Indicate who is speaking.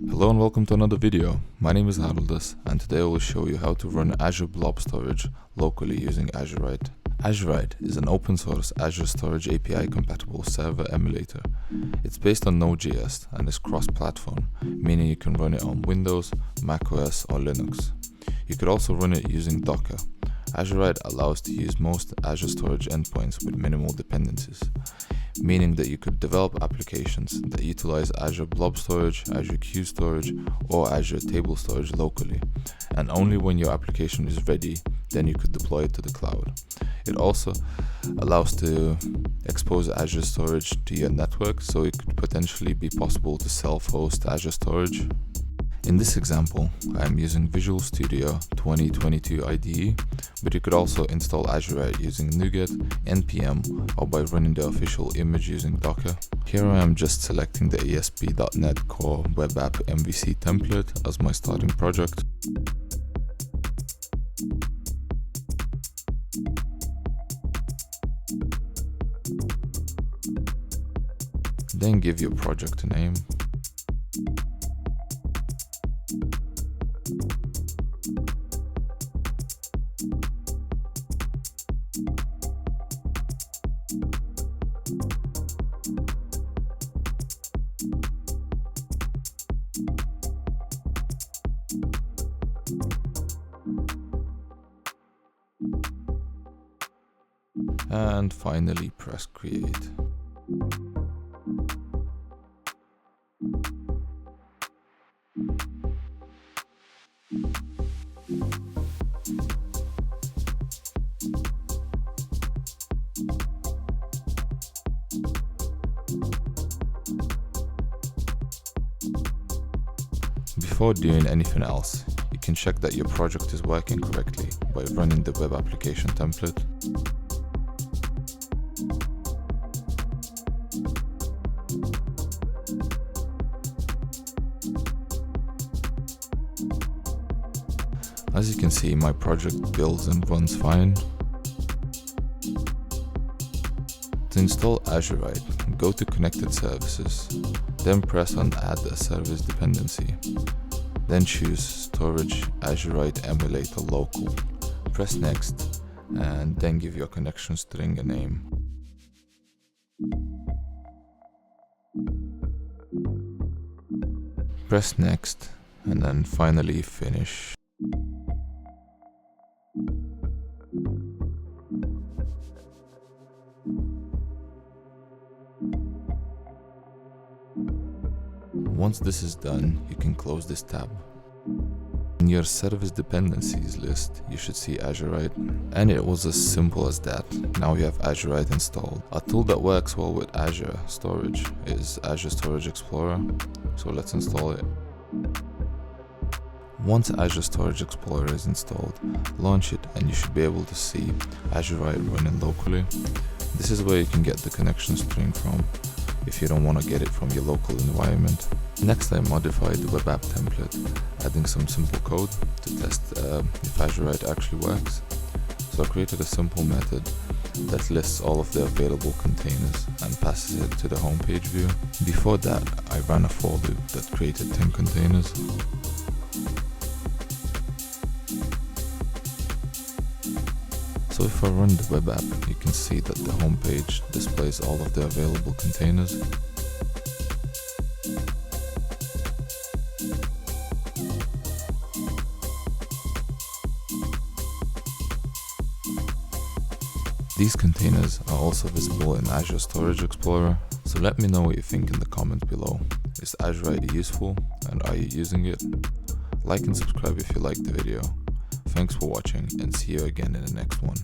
Speaker 1: Hello and welcome to another video. My name is Haroldas and today I will show you how to run Azure Blob storage locally using Azurite. Azurite is an open source Azure Storage API compatible server emulator. It's based on Node.js and is cross-platform, meaning you can run it on Windows, macOS or Linux. You could also run it using Docker. Azurite allows to use most Azure storage endpoints with minimal dependencies, meaning that you could develop applications that utilize Azure Blob Storage, Azure Queue Storage, or Azure Table Storage locally, and only when your application is ready, then you could deploy it to the cloud. It also allows to expose Azure storage to your network, so it could potentially be possible to self-host Azure storage. In this example, I am using Visual Studio 2022 IDE, but you could also install Azurite using NuGet, npm, or by running the official image using Docker. Here I am just selecting the ASP.NET Core Web App MVC template as my starting project. Then give your project a name. And finally press create. Before doing anything else, you can check that your project is working correctly by running the web application template. As you can see, my project builds and runs fine. To install Azurite, go to Connected Services, then press on Add a Service Dependency. Then choose Storage Azurite Emulator Local. Press Next, and then give your connection string a name. Press Next, and then finally Finish. Once this is done, you can close this tab. In your service dependencies list, you should see Azurite, and it was as simple as that. Now you have Azurite installed. A tool that works well with Azure storage is Azure Storage Explorer, so let's install it. Once Azure Storage Explorer is installed, launch it and you should be able to see Azurite running locally. This is where you can get the connection string from if you don't want to get it from your local environment. Next, I modified the web app template, adding some simple code to test if Azurite actually works. So I created a simple method that lists all of the available containers and passes it to the homepage view. Before that, I ran a for loop that created 10 containers. So if I run the web app, you can see that the homepage displays all of the available containers. These containers are also visible in Azure Storage Explorer, so let me know what you think in the comments below. Is Azurite useful and are you using it? Like and subscribe if you liked the video. Thanks for watching and see you again in the next one.